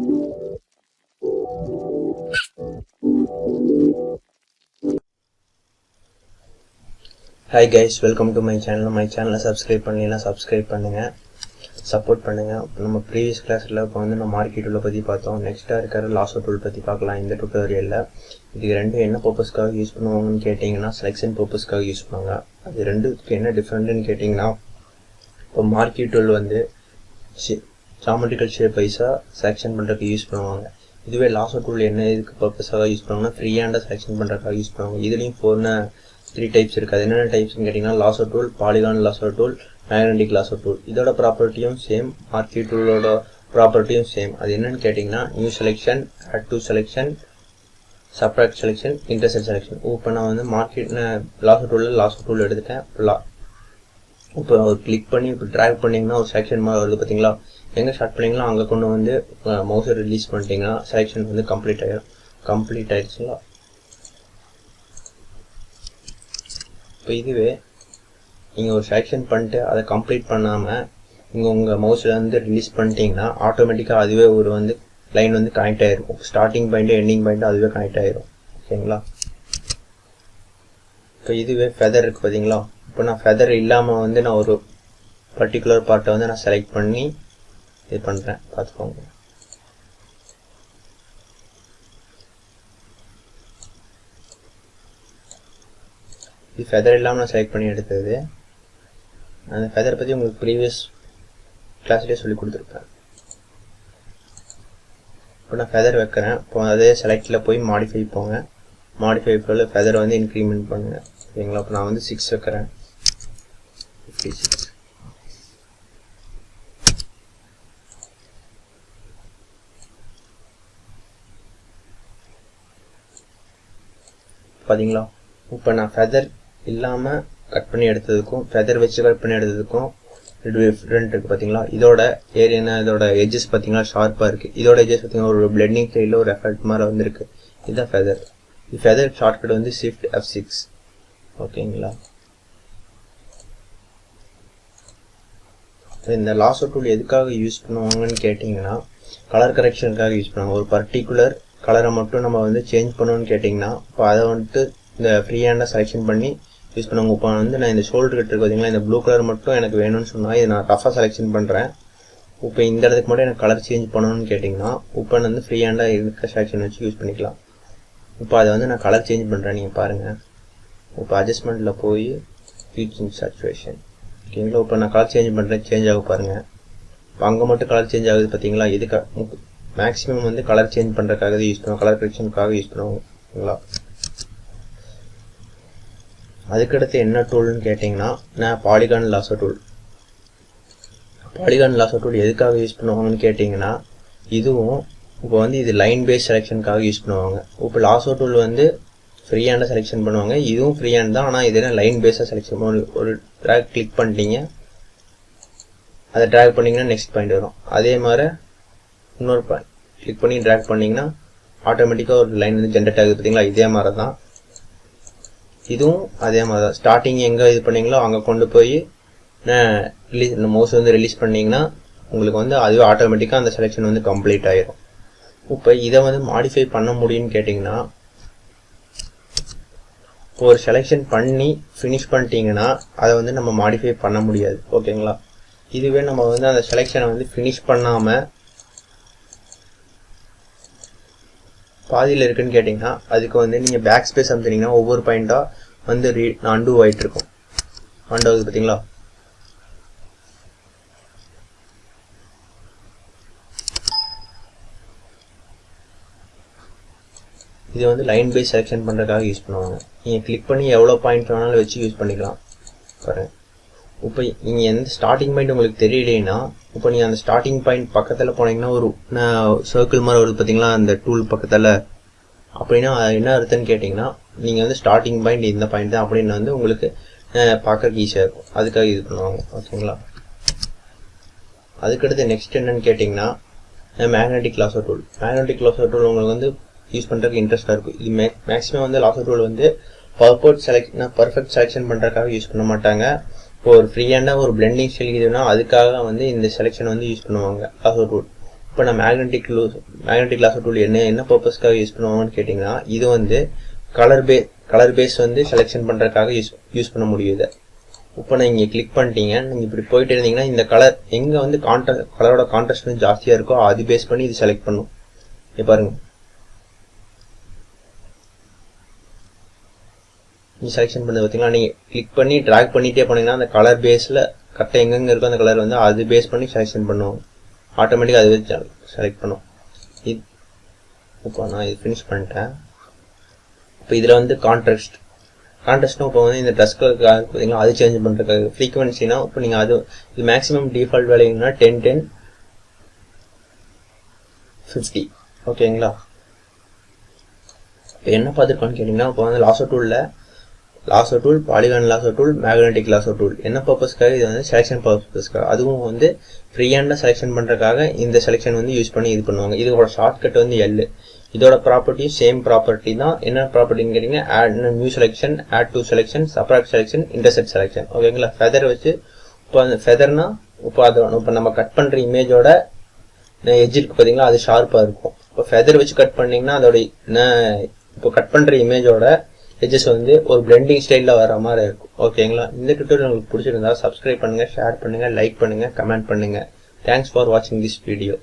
Hi guys, welcome to my channel. My channel subscribe பண்ணீங்கன்னா subscribe பண்ணுங்க, support பண்ணுங்க. நம்ம previous classல இப்போ வந்து நம்ம மார்க்கெட் டூல் பத்தி பார்த்தோம். நெக்ஸ்டா இருக்கிற லாசோ டூல் பத்தி பார்க்கலாம் இந்த டுட்டோரியல்ல. இது ரெண்டு என்ன பர்பஸ்க்காக யூஸ் பண்ணுவாங்கன்னு கேட்டிங்கன்னா செலக்ஷன் பர்பஸ்க்காக யூஸ் பண்ணுவாங்க. அது ரெண்டுக்கு என்ன டிஃபரெண்ட்னு கேட்டிங்கன்னா இப்போ மார்க்கெட் டூல் வந்து ஜாமெட்ரிக்கல் ஷேப் வைஸா செலக்ஷன் பண்றதுக்கு யூஸ் பண்ணுவாங்க. இதுவே லாசோ டூல் என்ன இதுக்கு பர்பஸ்க்காக யூஸ் பண்ணுவாங்கன்னா ஃப்ரீ ஹேண்டா செலக்ஷன் பண்றதுக்காக யூஸ் பண்ணுவாங்க. இதுலயும் 3 டைப்ஸ் இருக்கு. அது என்னென்ன டைப்ஸ்னு கேட்டிங்கன்னா lasso tool, polygon lasso tool, magnetic lasso tool. இதோட ப்ராப்பர்ட்டியும் சேம், மார்க்கெட் டூலோட ப்ராப்பர்ட்டியும் சேம். அது என்னன்னு கேட்டிங்கன்னா new selection, add to selection, subtract selection, intersect selection. இப்போ நான் வந்து லாசோ டூல் எடுத்துட்டேன். இப்போ ஒரு கிளிக் பண்ணி இப்போ ட்ராக் பண்ணிங்கன்னா ஒரு செலெக்ஷன் மாதிரி வருது பார்த்தீங்களா. எங்கே ஸ்டார்ட் பண்ணிங்களோ அங்கே கொண்டு வந்து மவுஸை ரிலீஸ் பண்ணிட்டீங்கன்னா செலெக்ஷன் வந்து கம்ப்ளீட் ஆயிடுச்சுங்களா. இப்போ இதுவே நீங்கள் ஒரு செலெக்ஷன் பண்ணிட்டு அதை கம்ப்ளீட் பண்ணாமல் நீங்கள் உங்கள் மவுஸில் வந்து ரிலீஸ் பண்ணிட்டீங்கன்னா ஆட்டோமேட்டிக்காக அதுவே ஒரு வந்து லைன் வந்து கனெக்ட் ஆகிருக்கும். ஸ்டார்டிங் பாயிண்ட்டு எண்டிங் பாயிண்ட்டு அதுவே கனெக்ட் ஆகிரும். ஓகேங்களா. இப்போ இதுவே ஃபெதர் இருக்குது பார்த்தீங்களா. இப்போ நான் ஃபெதர் இல்லாமல் வந்து நான் ஒரு பர்டிகுலர் பார்ட்டை வந்து நான் செலக்ட் பண்ணி இது பண்ணுறேன், பார்த்துக்கோங்க. இது ஃபெதர் இல்லாமல் நான் செலக்ட் பண்ணி எடுத்தது. அந்த ஃபெதர் பற்றி உங்களுக்கு ப்ரீவியஸ் கிளாஸ்லேயே சொல்லி கொடுத்துருப்பேன். இப்போ நான் ஃபெதர் வைக்கிறேன். இப்போ அதே செலக்டில் போய் மாடிஃபை போங்க. மாடிஃபை போல் ஃபெதர் வந்து இன்க்ரிமெண்ட் பண்ணுங்க. ஓகேங்களா. இப்போ நான் வந்து 6 வைக்கிறேன். 56 பார்த்தீங்களா. இப்போ நான் ஃபெதர் இல்லாமல் கட் பண்ணி எடுத்ததுக்கும் ஃபெதர் வச்சு கட் பண்ணி எடுத்ததுக்கும் டிஃப்ரெண்ட் இருக்குது பார்த்தீங்களா. இதோட ஏரியா, இதோட எட்ஜஸ் பார்த்தீங்களா ஷார்ப்பாக இருக்குது. இதோட எட்ஜஸ் பார்த்தீங்கன்னா ஒரு பிளெண்டிங் ஸ்டைலில் ஒரு எஃபெக்ட் மாதிரி வந்துருக்கு. இதுதான் ஃபெதர். ஃபெதர் ஷார்ட்கட் வந்து Shift F6. ஓகேங்களா. இந்த லாசோ டூல் எதுக்காக யூஸ் பண்ணுவாங்கன்னு கேட்டிங்கன்னா கலர் கரெக்ஷனுக்காக யூஸ் பண்ணுவாங்க. ஒரு பர்டிகுலர் கலரை மட்டும் நம்ம வந்து சேஞ்ச் பண்ணணும்னு கேட்டிங்கன்னா இப்போ அதை வந்துட்டு இந்த ஃப்ரீ ஹேண்டாக செலெக்ஷன் பண்ணி யூஸ் பண்ணுவாங்க. இப்போ வந்து நான் இந்த ஷோல்டர் கட் இருக்கு பார்த்தீங்களா, இந்த ப்ளூ கலர் மட்டும் எனக்கு வேணும்னு சொன்னால் இதை நான் ரஃபாக செலெக்ஷன் பண்ணுறேன். இப்போ இந்த இடத்துக்கு மட்டும் எனக்கு கலர் சேஞ்ச் பண்ணணும்னு கேட்டிங்கன்னா இப்போ வந்து ஃப்ரீ ஹேண்டாக இருக்க செலெக்ஷன் வச்சு யூஸ் பண்ணிக்கலாம். இப்போ அதை வந்து நான் கலர் சேஞ்ச் பண்ணுறேன், நீங்கள் பாருங்கள். இப்போ அட்ஜஸ்ட்மெண்ட்டில் போய் ஹீட் சேச்சுரேஷன். ஓகேங்களா. இப்போ நான் கலர் சேஞ்ச் பண்ணுறேன், சேஞ்ச் ஆக பாருங்கள். இப்போ அங்கே மட்டும் கலர் சேஞ்ச் ஆகுது பார்த்தீங்களா. இதுக்கு மேக்ஸிமம் வந்து கலர் சேஞ்ச் பண்ணுறதுக்காக யூஸ் பண்ணுவோம், கலர் கரெக்ஷனுக்காக யூஸ் பண்ணுவோம். ஓகேங்களா. அதுக்கடுத்து என்ன டூல்னு கேட்டிங்கன்னா நான் polygon lasso tool. Polygon lasso tool எதுக்காக யூஸ் பண்ணுவாங்கன்னு கேட்டிங்கன்னா இதுவும் இப்போ வந்து இது லைன் பேஸ் செலெக்ஷனுக்காக யூஸ் பண்ணுவாங்க. இப்போ லாசோ டூல் வந்து ஃப்ரீ ஹேண்டாக செலெக்ஷன் பண்ணுவாங்க. இதுவும் ஃப்ரீ ஹேண்ட் தான், ஆனால் இது என்ன லைன் பேஸாக செலெக்ஷன் பண்ணுவாங்க. ஒரு ட்ராக் கிளிக் பண்ணிட்டீங்க, அதை ட்ராக் பண்ணிங்கன்னா நெக்ஸ்ட் பாயிண்ட் வரும். அதே மாதிரி இன்னொரு பாயிண்ட் கிளிக் பண்ணி ட்ராக் பண்ணிங்கன்னா ஆட்டோமேட்டிக்காக ஒரு லைன் வந்து ஜென்ரேட் ஆகுது பார்த்தீங்களா. இதே மாதிரி தான் இதுவும் அதே மாதிரி தான். ஸ்டார்டிங் எங்கே இது பண்ணீங்களோ அங்கே கொண்டு போய் இந்த மவுஸ் வந்து ரிலீஸ் பண்ணிங்கன்னா உங்களுக்கு வந்து அதுவே ஆட்டோமேட்டிக்காக அந்த செலெக்ஷன் வந்து கம்ப்ளீட் ஆகிடும். இப்போ இதை வந்து மாடிஃபை பண்ண முடியும்னு கேட்டிங்கன்னா இப்போ ஒரு செலெக்ஷன் பண்ணி ஃபினிஷ் பண்ணிட்டீங்கன்னா அதை வந்து நம்ம மாடிஃபை பண்ண முடியாது. ஓகேங்களா. இதுவே நம்ம வந்து அந்த செலெக்ஷனை வந்து ஃபினிஷ் பண்ணாமல் பாதியில் இருக்குன்னு கேட்டிங்கன்னா அதுக்கு வந்து நீங்கள் பேக் ஸ்பேஸ் அமுத்தினீங்கன்னா ஒவ்வொரு பாயிண்ட்டாக வந்து அண்டு ஆகிட்டு இருக்கும். அண்டு ஆகுது பார்த்தீங்களா. இது வந்து லைன் பேஸ் செலெக்ஷன் பண்ணுறதுக்காக யூஸ் பண்ணுவாங்க. நீங்கள் கிளிக் பண்ணி எவ்வளோ பாயிண்ட் வேணாலும் வச்சு யூஸ் பண்ணிக்கலாம். பாருங்கள். இப்போ நீங்கள் எந்த ஸ்டார்டிங் பாயிண்ட் உங்களுக்கு தெரியலைன்னா இப்போ நீங்கள் அந்த ஸ்டார்டிங் பாயிண்ட் பக்கத்தில் போனீங்கன்னா ஒரு சர்க்கிள் மாதிரி வருது பார்த்தீங்களா அந்த டூல் பக்கத்தில். அப்படின்னா என்ன அர்த்தம்னு கேட்டிங்கன்னா நீங்கள் வந்து ஸ்டார்டிங் பாயிண்ட் இந்த பாயிண்ட் தான் அப்படின்னு வந்து உங்களுக்கு பார்க்கறதுக்கு ஈஸியாக இருக்கும். அதுக்காக இது பண்ணுவாங்க. ஓகேங்களா. அதுக்கடுத்து நெக்ஸ்ட் என்னன்னு கேட்டிங்கன்னா magnetic lasso tool. Magnetic lasso tool உங்களுக்கு வந்து யூஸ் பண்ணுறதுக்கு இன்ட்ரெஸ்ட்டாக இருக்கும். இது மேக்ஸிமம் வந்து லாசோ டூல் வந்து பர்ஃபெக்ட் செலெக்ஷன் பண்ணுறதுக்காக யூஸ் பண்ண மாட்டாங்க. இப்போ ஒரு ஃப்ரீ ஹேண்டாக ஒரு பிளெண்டிங் ஸ்டைல் இதுனா அதுக்காக வந்து இந்த செலெக்ஷன் வந்து யூஸ் பண்ணுவாங்க லாசோ டூல். இப்போ நான் மேக்னெட்டிக் லாசோ டூல் என்ன பர்பஸ்க்காக யூஸ் பண்ணுவாங்கன்னு கேட்டிங்கன்னா, இது வந்து கலர் பேஸ் வந்து செலெக்ஷன் பண்ணுறதுக்காக யூஸ் பண்ண முடியும் இதை. இப்போ நீங்கள் கிளிக் பண்ணிட்டீங்க, நீங்கள் இப்படி போயிட்டு இருந்தீங்கன்னா இந்த கலர் எங்கே வந்து கலரோட கான்ட்ராஸ்ட் வந்து ஜாஸ்தியாக இருக்கோ அது பேஸ் பண்ணி இது செலக்ட் பண்ணும். இப்போ பாருங்க, நீங்கள் செலெக்ஷன் பண்ணது பார்த்தீங்கன்னா, நீங்கள் கிளிக் பண்ணி ட்ராக் பண்ணிகிட்டே போனீங்கன்னா அந்த கலர் பேஸில் கரெக்டாக எங்கெங்கே இருக்கோ அந்த கலர் வந்து அது பேஸ் பண்ணி செலெக்ஷன் பண்ணுவோம். ஆட்டோமேட்டிக்காக அது வச்சு செலக்ட் பண்ணும். இப்போ நான் இது ஃபினிஷ் பண்ணிட்டேன். இப்போ இதில் வந்து கான்ட்ராஸ்ட்டும் இப்போ வந்து இந்த ட்ரெஸ் கலருக்கு பார்த்தீங்கன்னா அது சேஞ்ச் பண்ணுறதுக்காக. ஃப்ரீக்வன்சினா இப்போ நீங்கள் இது மேக்ஸிமம் டிஃபால்ட் வேலைங்கன்னா 10-10-50 ஓகேங்களா. இப்போ என்ன பார்த்துருக்கோன்னு கேட்டிங்கன்னா, இப்போ வந்து lasso tool, polygon lasso tool, magnetic lasso tool என்ன பர்பஸ்க்காக இது வந்து செலெக்ஷன் பர்பஸ்க்காக, அதுவும் வந்து ஃப்ரீயாண்டாக செலெக்ஷன் பண்ணுறதுக்காக இந்த செலெக்ஷன் வந்து யூஸ் பண்ணி இது பண்ணுவாங்க. இதோட ஷார்ட்கட் வந்து எல். இதோட ப்ராப்பர்ட்டியும் சேம் ப்ராப்பர்ட்டி தான். என்ன ப்ராப்பர்ட்டின்னு கேட்டிங்கன்னா, add new selection, add to selection, subtract selection, intersect selection ஓகேங்களா. ஃபெதர் வச்சு இப்போ அந்த ஃபெதர்னா இப்போ நம்ம கட் பண்ணுற இமேஜோட எட்ஜ் இருக்கு பார்த்தீங்களா, அது ஷார்ப்பாக இருக்கும். இப்போ ஃபெதர் வச்சு கட் பண்ணிங்கன்னா அதோட இப்போ கட் பண்ணுற இமேஜோட எட்ஜஸ் வந்து ஒரு பிளெண்டிங் ஸ்டைலில் வர மாதிரி இருக்கும் ஓகேங்களா. இந்த டுட்டோரியல் உங்களுக்கு பிடிச்சிருந்தா சப்ஸ்கிரைப் பண்ணுங்கள், ஷேர் பண்ணுங்கள், லைக் பண்ணுங்கள், கமெண்ட் பண்ணுங்கள். தேங்க்ஸ் ஃபார் வாட்சிங் திஸ் வீடியோ.